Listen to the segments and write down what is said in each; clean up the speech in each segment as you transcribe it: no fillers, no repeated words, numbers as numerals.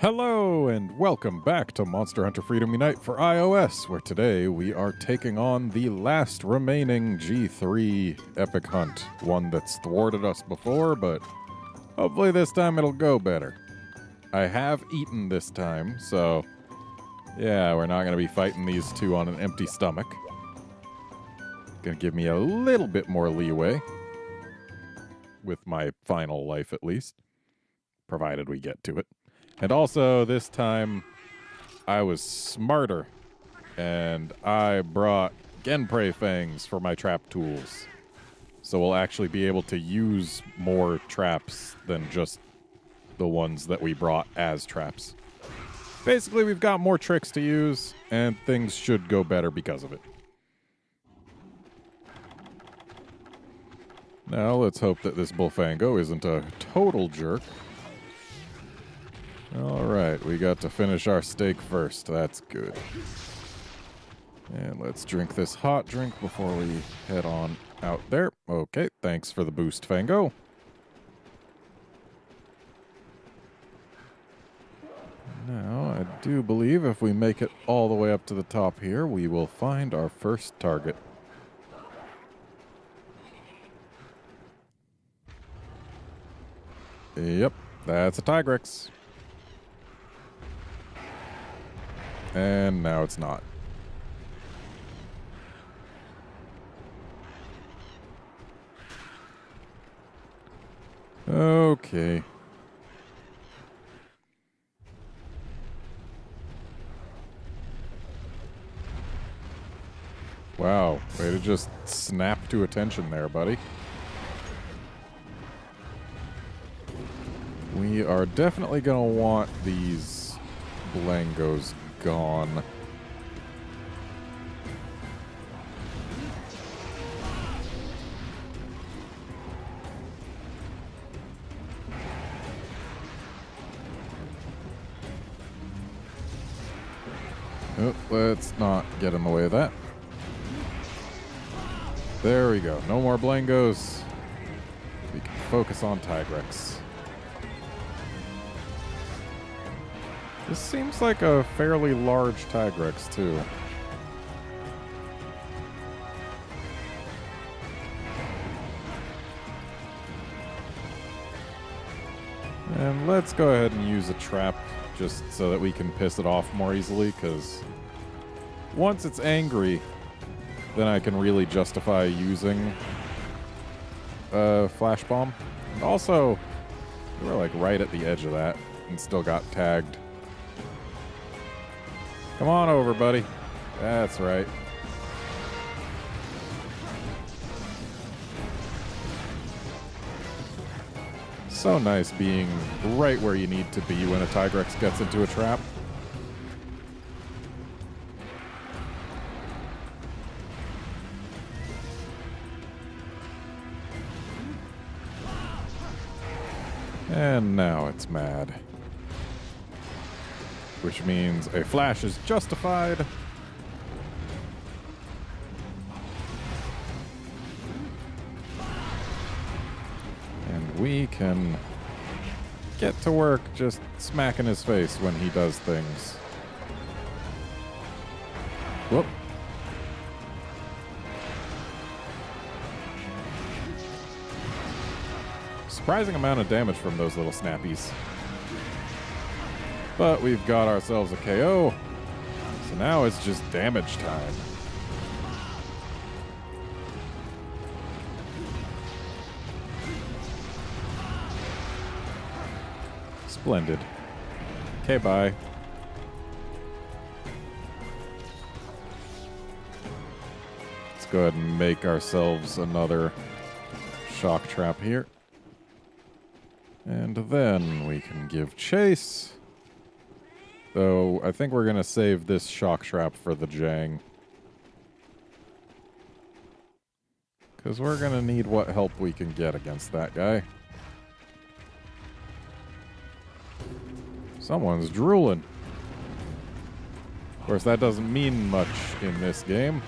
Hello and welcome back to Monster Hunter Freedom Unite for iOS, where today we are taking on the last remaining G3 epic hunt. One that's thwarted us before, but hopefully this time it'll go better. I have eaten this time, so yeah, we're not going to be fighting these two on an empty stomach. Gonna give me a little bit more leeway with my final life at least, provided we get to it. And also, this time, I was smarter, and I brought Genprey Fangs for my trap tools. So we'll actually be able to use more traps than just the ones that we brought as traps. Basically, we've got more tricks to use, and things should go better because of it. Now, let's hope that this Bullfango isn't a total jerk. Alright, we got to finish our steak first. That's good. And let's drink this hot drink before we head on out there. Okay, thanks for the boost, Fango. Now, I do believe if we make it all the way up to the top here, we will find our first target. Yep, that's a Tigrex. And now it's not. Okay. Wow, way to just snap to attention there, buddy. We are definitely going to want these Blangos gone. Oh, let's not get in the way of that. There we go. No more Blangos. We can focus on Tigrex. This seems like a fairly large Tigrex, too. And let's go ahead and use a trap just so that we can piss it off more easily, because once it's angry, then I can really justify using a flash bomb. And also, we were like right at the edge of that and still got tagged. Come on over, buddy. That's right. So nice being right where you need to be when a Tigrex gets into a trap. And now it's mad. Which means a flash is justified. And we can get to work just smacking his face when he does things. Whoop. Surprising amount of damage from those little snappies. But we've got ourselves a KO, so now it's just damage time. Splendid. Okay, bye. Let's go ahead and make ourselves another shock trap here. And then we can give chase. Though, I think we're going to save this shock trap for the Jang. Because we're going to need what help we can get against that guy. Someone's drooling. Of course, that doesn't mean much in this game.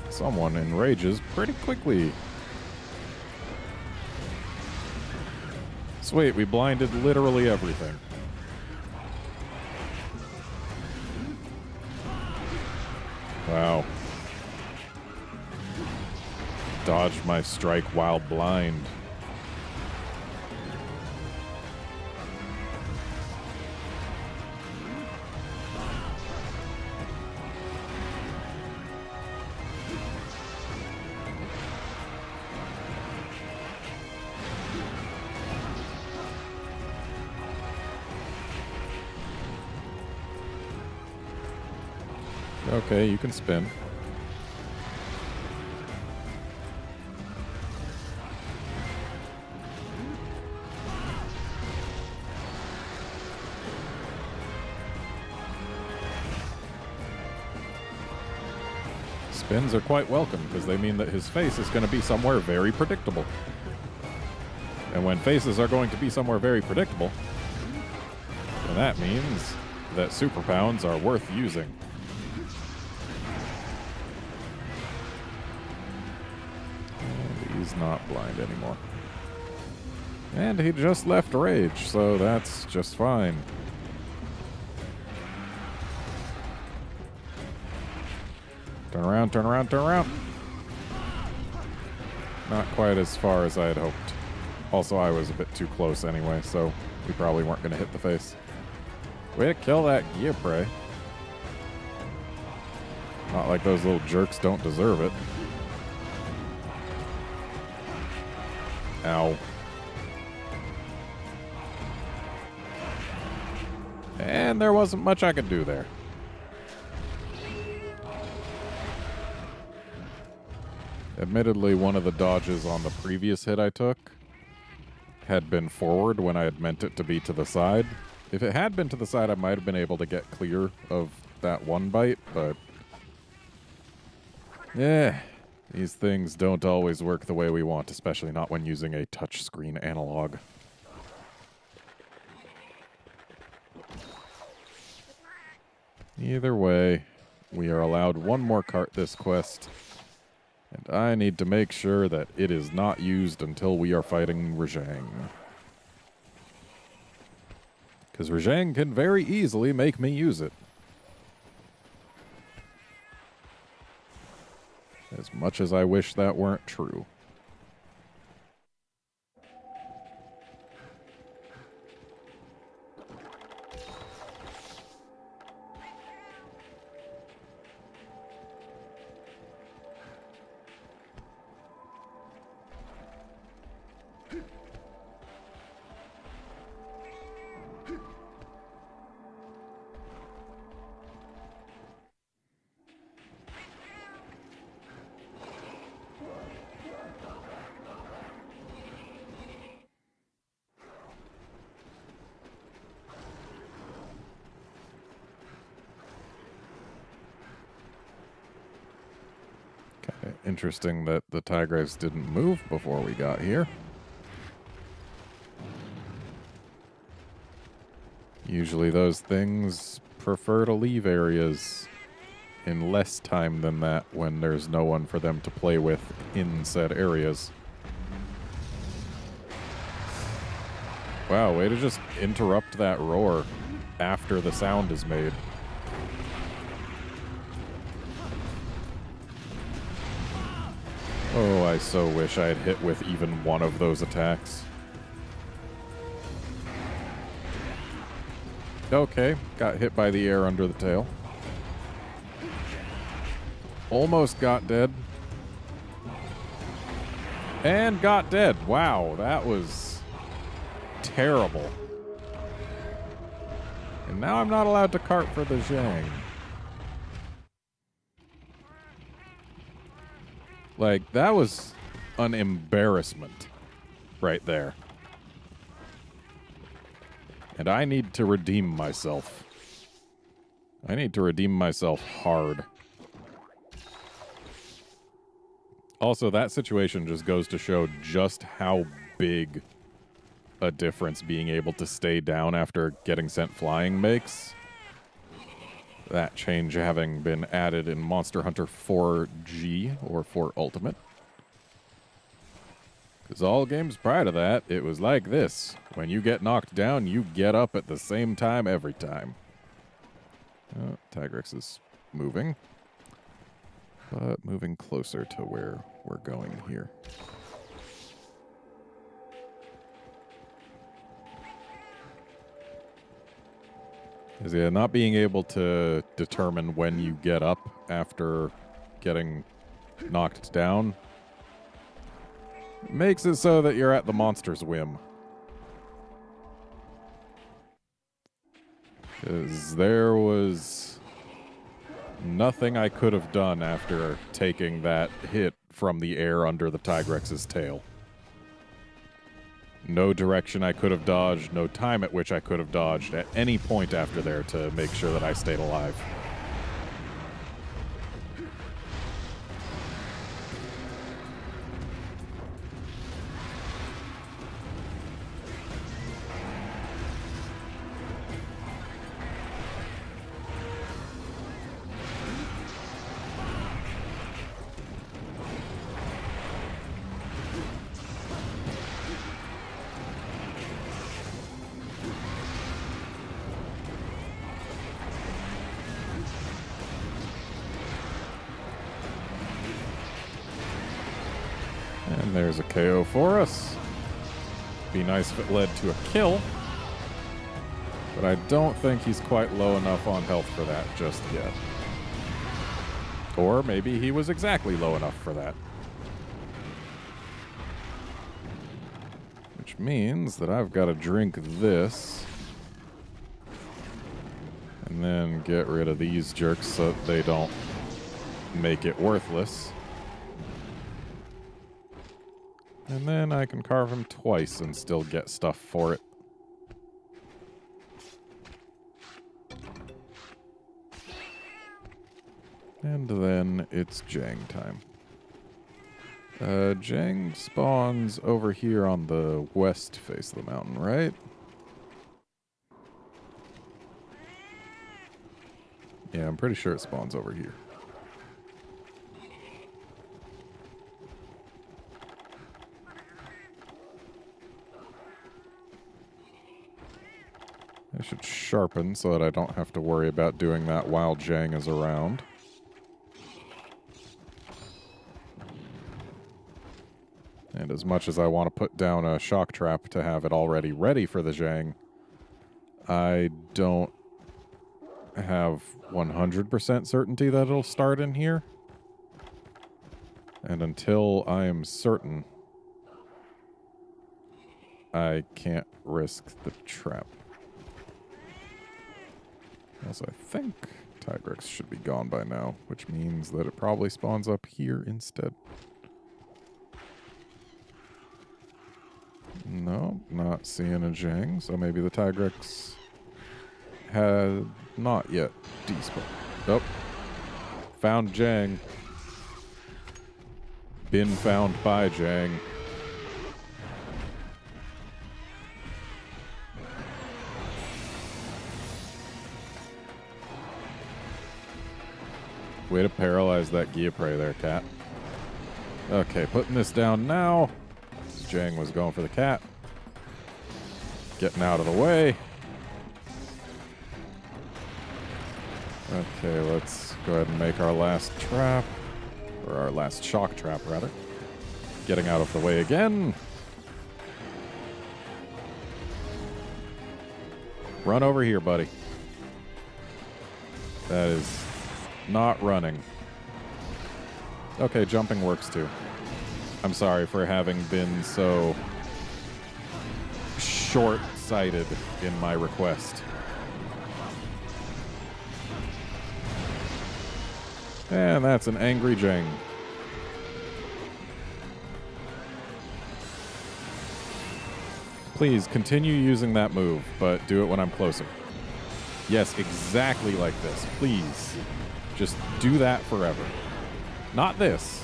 Someone enrages pretty quickly. Sweet, we blinded literally everything. Wow. Dodged my strike while blind. Okay, you can spin. Spins are quite welcome because they mean that his face is going to be somewhere very predictable. And when faces are going to be somewhere very predictable, then that means that super pounds are worth using. And he's not blind anymore. And he just left rage, so that's just fine. Turn around, turn around, turn around. Not quite as far as I had hoped. Also, I was a bit too close anyway, so we probably weren't going to hit the face. Way to kill that gear prey. Not like those little jerks don't deserve it. Ow. And there wasn't much I could do there. Admittedly, one of the dodges on the previous hit I took had been forward when I had meant it to be to the side. If it had been to the side, I might have been able to get clear of that one bite, but yeah, these things don't always work the way we want, especially not when using a touchscreen analog. Either way, we are allowed one more cart this quest. And I need to make sure that it is not used until we are fighting Rajang. Because Rajang can very easily make me use it. As much as I wish that weren't true. Interesting that the Tigers didn't move before we got here. Usually those things prefer to leave areas in less time than that when there's no one for them to play with in said areas. Wow, way to just interrupt that roar after the sound is made. Oh, I so wish I had hit with even one of those attacks. Okay, got hit by the air under the tail. Almost got dead. And got dead. Wow, that was terrible. And now I'm not allowed to cart for the Zhang. Like, that was an embarrassment right there. And I need to redeem myself. I need to redeem myself hard. Also, that situation just goes to show just how big a difference being able to stay down after getting sent flying makes. That change having been added in Monster Hunter 4G, or 4 Ultimate. Because all games prior to that, it was like this. When you get knocked down, you get up at the same time every time. Tigrex is moving. But moving closer to where we're going here. Is not being able to determine when you get up after getting knocked down makes it so that you're at the monster's whim. Because there was nothing I could have done after taking that hit from the air under the Tigrex's tail. No direction I could have dodged, no time at which I could have dodged at any point after there to make sure that I stayed alive. And there's a KO for us. Be nice if it led to a kill. But I don't think he's quite low enough on health for that just yet. Or maybe he was exactly low enough for that. Which means that I've got to drink this. And then get rid of these jerks so that they don't make it worthless. And then I can carve him twice and still get stuff for it. And then it's Jang time. Jang spawns over here on the west face of the mountain, right? Yeah, I'm pretty sure it spawns over here. I should sharpen so that I don't have to worry about doing that while Jang is around. And as much as I want to put down a shock trap to have it already ready for the Jang, I don't have 100% certainty that it'll start in here. And until I am certain, I can't risk the trap. Also, I think Tigrex should be gone by now, which means that it probably spawns up here instead. No, not seeing a Jang, so maybe the Tigrex had not yet despawned. Oh, found Jang. Been found by Jang. Way to paralyze that Guillapre there, cat. Okay, putting this down now. Jang was going for the cat. Getting out of the way. Okay, let's go ahead and make our last trap. Or our last shock trap, rather. Getting out of the way again. Run over here, buddy. That is not running. Okay, jumping works too. I'm sorry for having been so short-sighted in my request. And that's an angry Jang. Please continue using that move, but do it when I'm closer. Yes, exactly like this. Please. Just do that forever. Not this.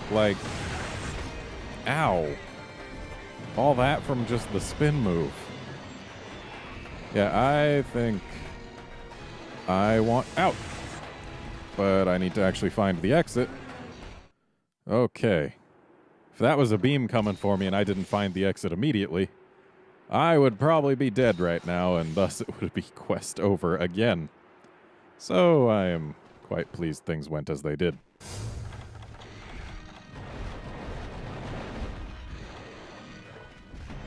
Like, ow. All that from just the spin move. Yeah, I think I want out. But I need to actually find the exit. Okay. If that was a beam coming for me and I didn't find the exit immediately, I would probably be dead right now, and thus it would be quest over again. So I am quite pleased things went as they did.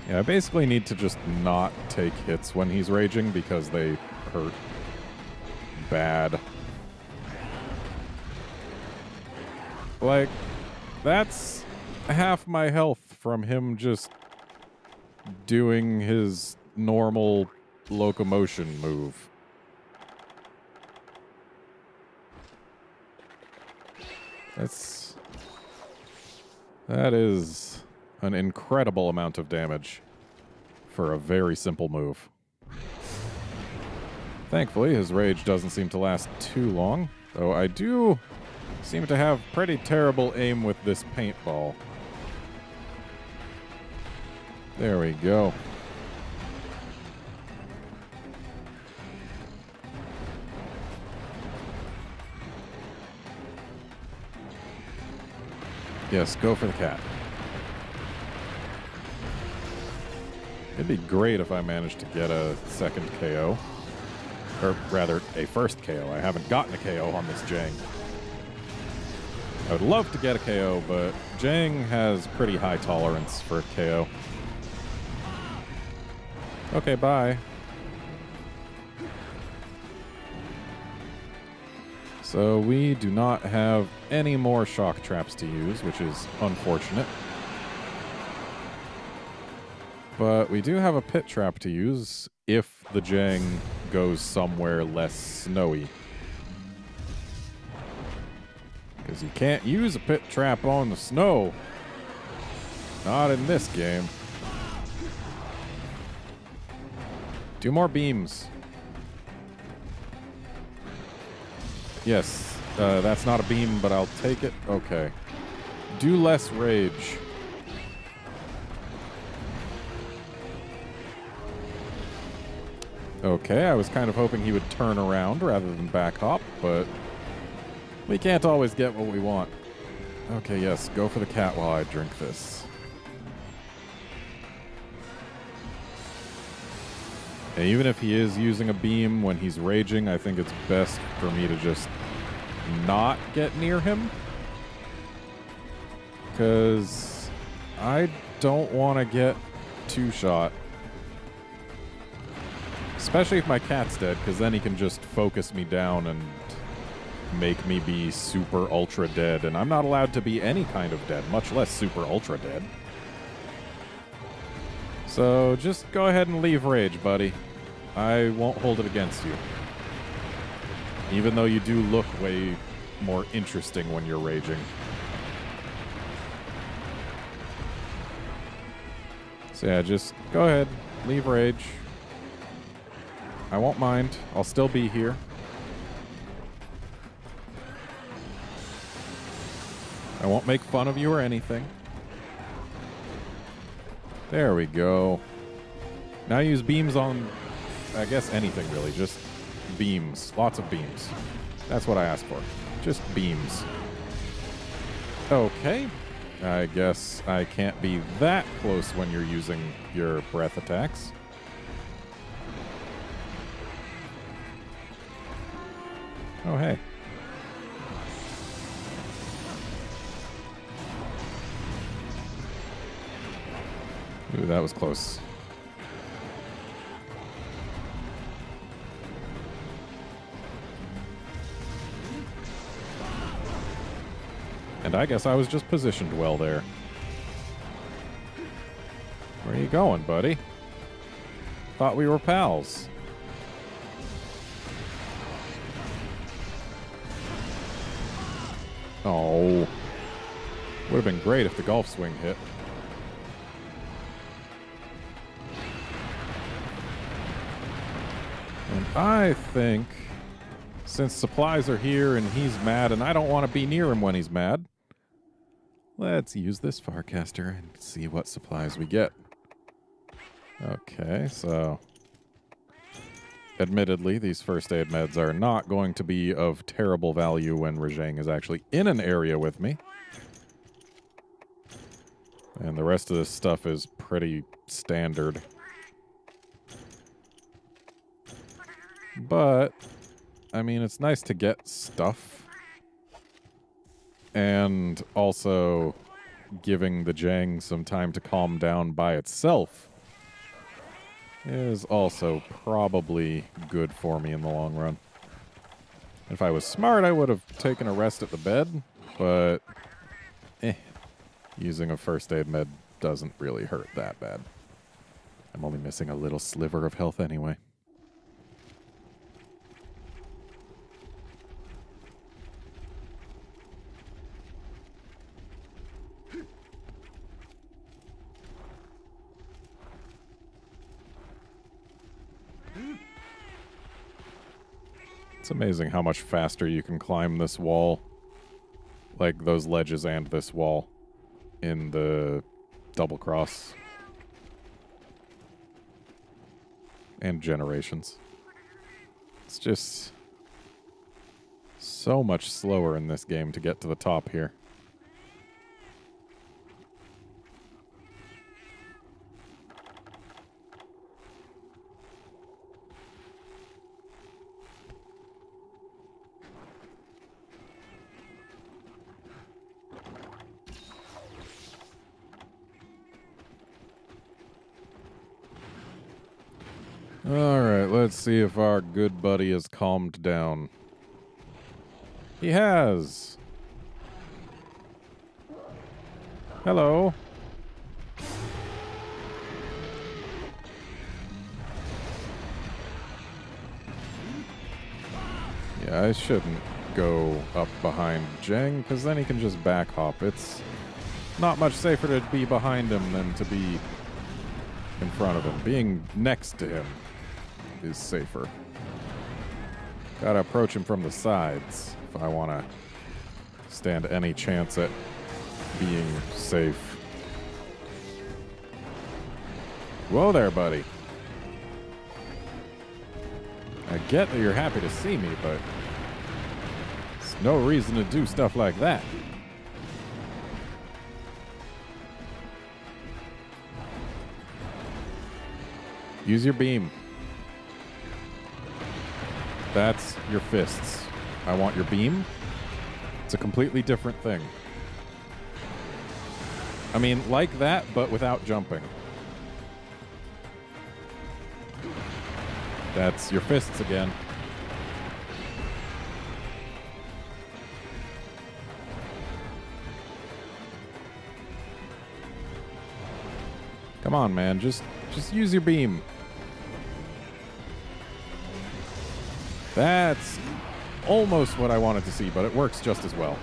Yeah, I basically need to just not take hits when he's raging because they hurt bad. Like, that's half my health from him just doing his normal locomotion move. That is an incredible amount of damage for a very simple move. Thankfully, his rage doesn't seem to last too long, though I do seem to have pretty terrible aim with this paintball. There we go. Yes, go for the cat. It'd be great if I managed to get a second KO. Or rather, a first KO. I haven't gotten a KO on this Jang. I would love to get a KO, but Jang has pretty high tolerance for a KO. Okay, bye. So we do not have any more shock traps to use, which is unfortunate. But we do have a pit trap to use if the Jang goes somewhere less snowy. Because you can't use a pit trap on the snow. Not in this game. 2 more beams. Yes, that's not a beam, but I'll take it. Okay. Do less rage. Okay, I was kind of hoping he would turn around rather than back hop, but we can't always get what we want. Okay, yes, go for the cat while I drink this. And even if he is using a beam when he's raging, I think it's best for me to just not get near him. Because I don't want to get two-shot. Especially if my cat's dead, because then he can just focus me down and make me be super ultra dead. And I'm not allowed to be any kind of dead, much less super ultra dead. So just go ahead and leave rage, buddy. I won't hold it against you. Even though you do look way more interesting when you're raging. So yeah, just go ahead, leave rage. I won't mind. I'll still be here. I won't make fun of you or anything. There we go. Now use beams on, I guess, anything really. Just beams. Lots of beams. That's what I asked for. Just beams. Okay. I guess I can't be that close when you're using your breath attacks. Oh, hey. Ooh, that was close. And I guess I was just positioned well there. Where are you going, buddy? Thought we were pals. Oh. Would have been great if the golf swing hit. And I think, since supplies are here and he's mad and I don't want to be near him when he's mad, let's use this Farcaster and see what supplies we get. Okay, so admittedly, these first aid meds are not going to be of terrible value when Rajang is actually in an area with me. And the rest of this stuff is pretty standard. But, I mean, it's nice to get stuff. And also giving the Jang some time to calm down by itself is also probably good for me in the long run. If I was smart, I would have taken a rest at the bed, but using a first aid med doesn't really hurt that bad. I'm only missing a little sliver of health anyway. It's amazing how much faster you can climb this wall, like those ledges and this wall, in the double cross and Generations. It's just so much slower in this game to get to the top here. Alright, let's see if our good buddy has calmed down. He has! Hello. Yeah, I shouldn't go up behind Jang, because then he can just back hop. It's not much safer to be behind him than to be in front of him. Being next to him is safer. Gotta approach him from the sides if I want to stand any chance at being safe. Whoa there, buddy. I get that you're happy to see me, but there's no reason to do stuff like that. Use your beam. That's your fists. I want your beam. It's a completely different thing. I mean, like that, but without jumping. That's your fists again. Come on, man. Just use your beam. That's almost what I wanted to see, but it works just as well.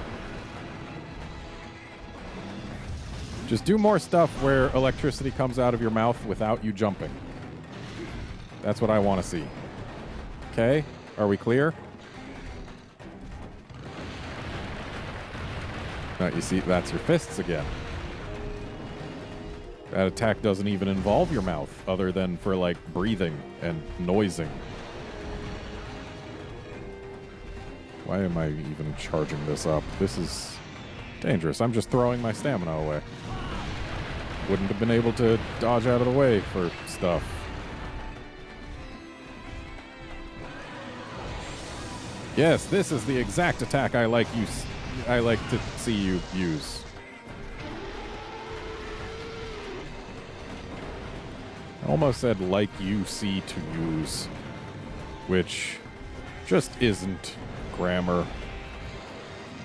Just do more stuff where electricity comes out of your mouth without you jumping. That's what I want to see. Okay? Are we clear? Now, you see, that's your fists again. That attack doesn't even involve your mouth, other than for, like, breathing and noising. Why am I even charging this up? This is dangerous. I'm just throwing my stamina away. Wouldn't have been able to dodge out of the way for stuff. Yes, this is the exact attack I like to see you use. I almost said like you see to use, which just isn't grammar.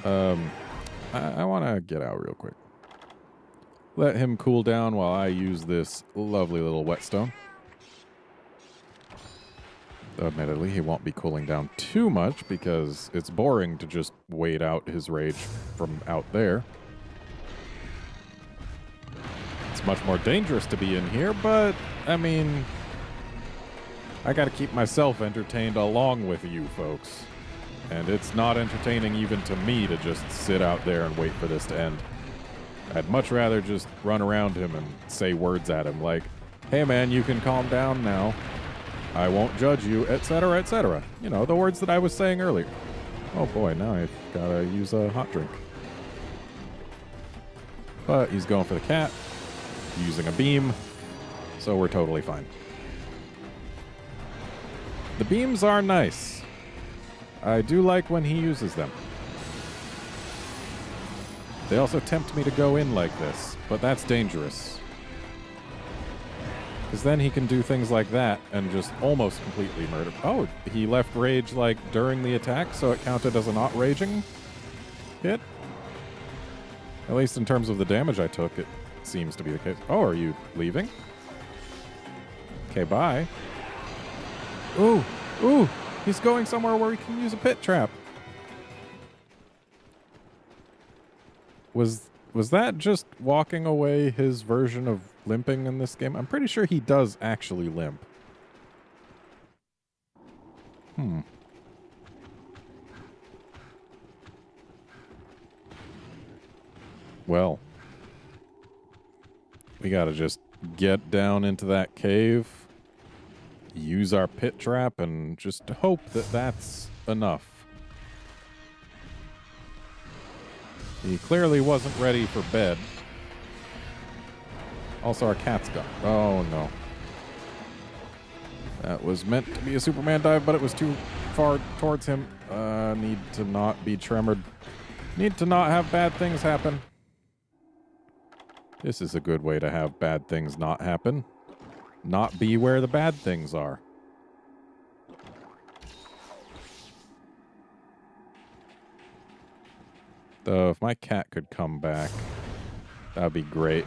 I want to get out real quick. Let him cool down while I use this lovely little whetstone. Admittedly, he won't be cooling down too much because it's boring to just wait out his rage from out there. It's much more dangerous to be in here, but, I mean, I gotta keep myself entertained along with you folks. And it's not entertaining even to me to just sit out there and wait for this to end. I'd much rather just run around him and say words at him like, hey man, you can calm down now. I won't judge you, etc., etc. You know, the words that I was saying earlier. Oh boy, now I've gotta use a hot drink. But he's going for the cat. using a beam, so we're totally fine. The beams are nice. I do like when he uses them. They also tempt me to go in like this, but that's dangerous. Because then he can do things like that and just almost completely murder. Oh, he left rage like during the attack, so it counted as a not raging hit? At least in terms of the damage I took, it seems to be the case. Oh, are you leaving? Okay, bye. Ooh, ooh, he's going somewhere where he can use a pit trap. Was that just walking away his version of limping in this game? I'm pretty sure he does actually limp. Well, we gotta just get down into that cave, use our pit trap, and just hope that that's enough. He clearly wasn't ready for bed. Also, our cat's gone. Oh, no. That was meant to be a Superman dive, but it was too far towards him. Need to not be tremored. Need to not have bad things happen. This is a good way to have bad things not happen. Not be where the bad things are. Though, if my cat could come back, that'd be great.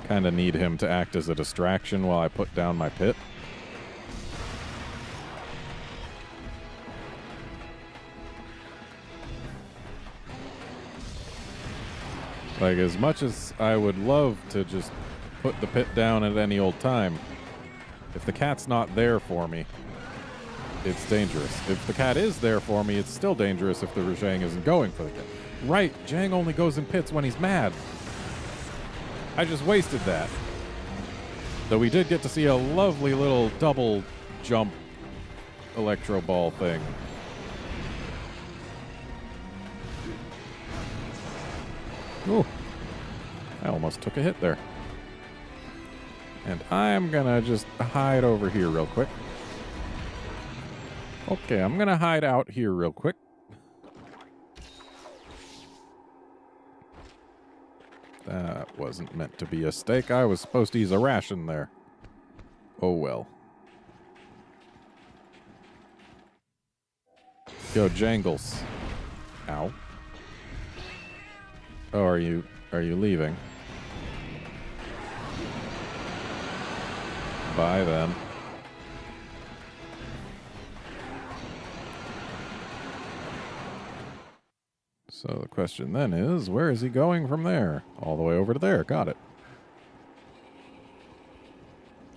Kind of need him to act as a distraction while I put down my pit. Like, as much as I would love to just put the pit down at any old time, if the cat's not there for me, it's dangerous. If the cat is there for me, it's still dangerous if the Zhang isn't going for the cat. Right, Zhang only goes in pits when he's mad. I just wasted that. Though we did get to see a lovely little double jump electro ball thing. Ooh, I almost took a hit there. And I'm gonna just hide over here real quick. Okay, I'm gonna hide out here real quick. That wasn't meant to be a steak. I was supposed to use a ration there. Oh well. Go Jangles. Ow. Oh, are you leaving? Bye then. So the question then is, where is he going from there? All the way over to there. Got it.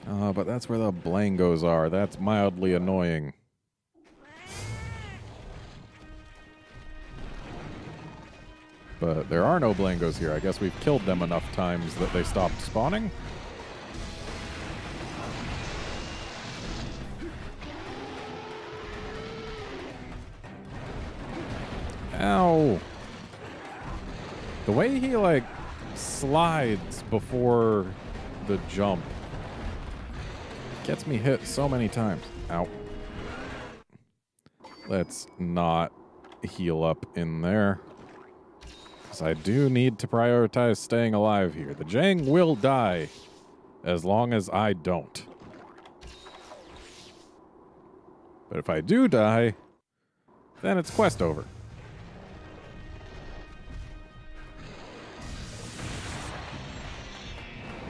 But that's where the blangos are. That's mildly annoying. But there are no blangos here. I guess we've killed them enough times that they stopped spawning. Ow. The way he, like, slides before the jump gets me hit so many times. Ow. Let's not heal up in there. Because I do need to prioritize staying alive here. The Zhang will die as long as I don't. But if I do die, then it's quest over.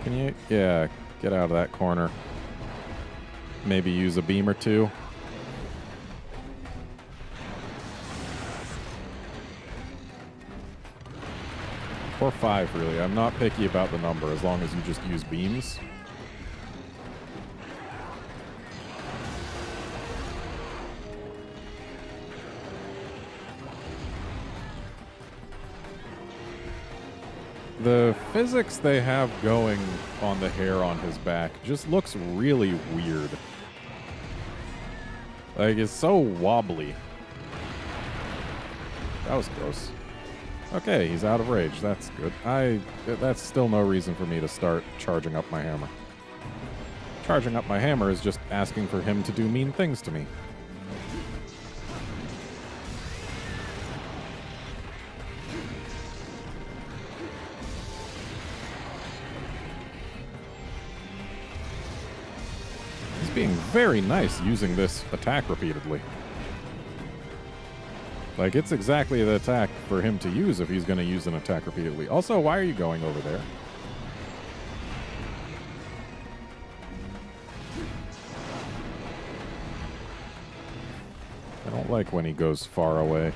Can you? Yeah, get out of that corner. Maybe use a beam or two. Or 5, really. I'm not picky about the number as long as you just use beams. The physics they have going on the hair on his back just looks really weird. Like, it's so wobbly. That was gross. Okay, he's out of rage. That's good. That's still no reason for me to start charging up my hammer. Charging up my hammer is just asking for him to do mean things to me. He's being very nice using this attack repeatedly. Like, it's exactly the attack for him to use if he's going to use an attack repeatedly. Also, why are you going over there? I don't like when he goes far away.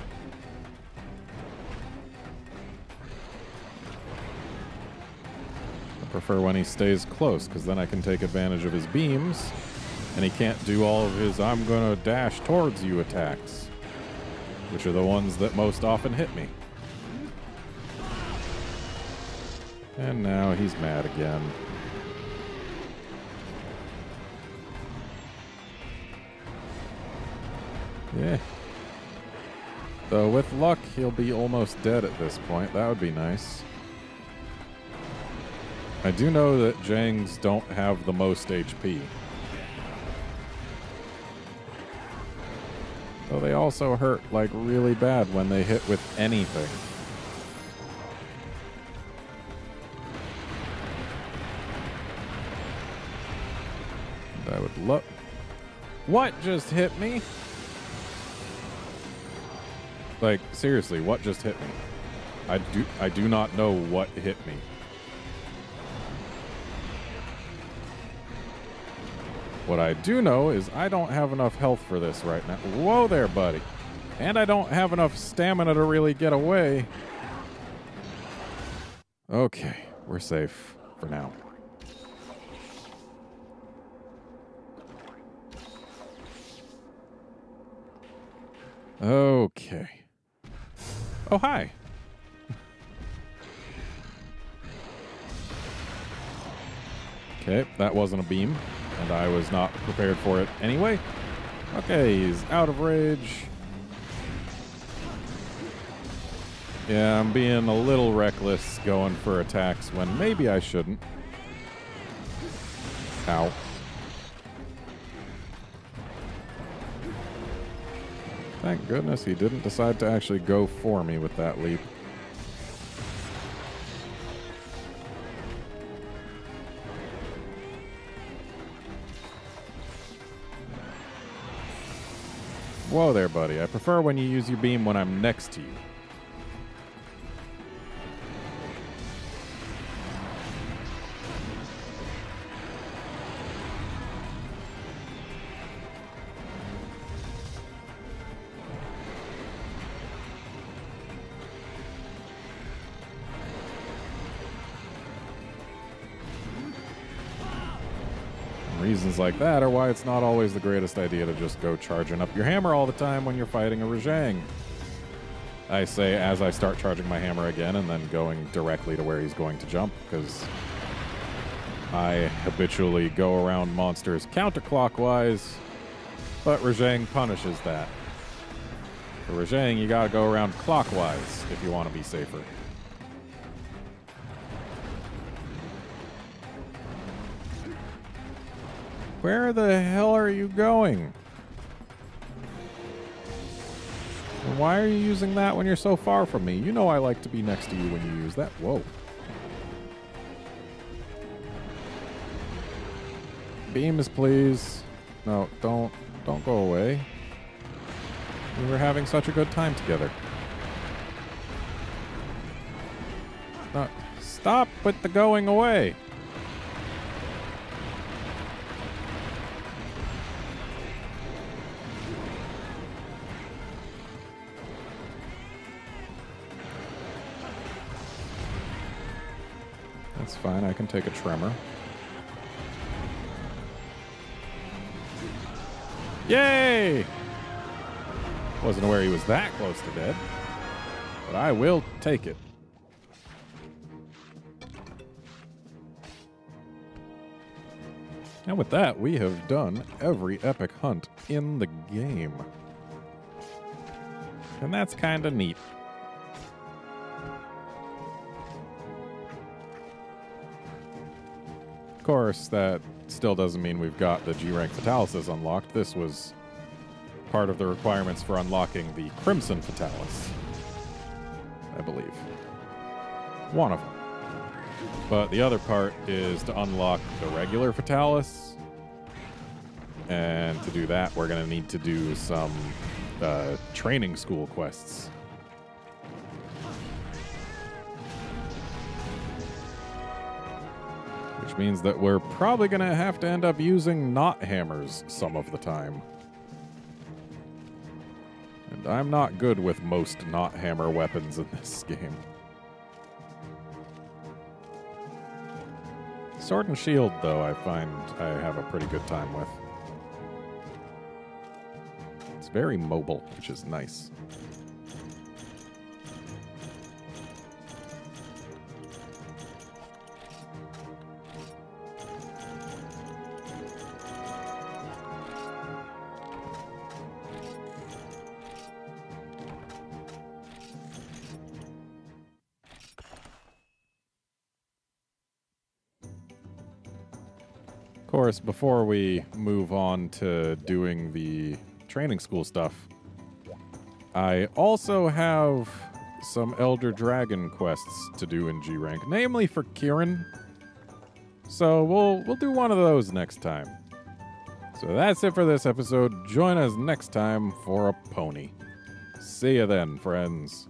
I prefer when he stays close, because then I can take advantage of his beams, and he can't do all of his I'm going to dash towards you attacks, which are the ones that most often hit me. And now he's mad again. Yeah. Though with luck, he'll be almost dead at this point. That would be nice. I do know that Jangs don't have the most HP. Though they also hurt, like, really bad when they hit with anything. And I would love... What just hit me? Like, seriously, what just hit me? I do not know what hit me. What I do know is I don't have enough health for this right now. Whoa there, buddy. And I don't have enough stamina to really get away. Okay, we're safe for now. Okay. Oh, hi. Okay, that wasn't a beam, and I was not prepared for it anyway. Okay, he's out of rage. Yeah, I'm being a little reckless going for attacks when maybe I shouldn't. Ow. Thank goodness he didn't decide to actually go for me with that leap. Whoa there, buddy. I prefer when you use your beam when I'm next to you. Reasons like that are why it's not always the greatest idea to just go charging up your hammer all the time when you're fighting a Rajang. I say as I start charging my hammer again and then going directly to where he's going to jump, because I habitually go around monsters counterclockwise, but Rajang punishes that. For Rajang, you gotta go around clockwise if you want to be safer. Where the hell are you going? And why are you using that when you're so far from me? You know I like to be next to you when you use that. Whoa. Beams, please. No, don't go away. We were having such a good time together. No, stop with the going away. That's fine, I can take a tremor. Yay! Wasn't aware he was that close to dead, but I will take it. And with that, we have done every epic hunt in the game. And that's kind of neat. Of course, that still doesn't mean we've got the G-Rank Fatalis unlocked. This was part of the requirements for unlocking the Crimson Fatalis, I believe. One of them. But the other part is to unlock the regular Fatalis. And to do that, we're going to need to do some training school quests. Which means that we're probably going to have to end up using knot hammers some of the time. And I'm not good with most knot hammer weapons in this game. Sword and Shield, though, I find I have a pretty good time with. It's very mobile, which is nice. Of course, before we move on to doing the training school stuff, I also have some Elder Dragon quests to do in G-Rank, namely for Kieran. So we'll do one of those next time. So that's it for this episode. Join us next time for a pony. See you then, friends.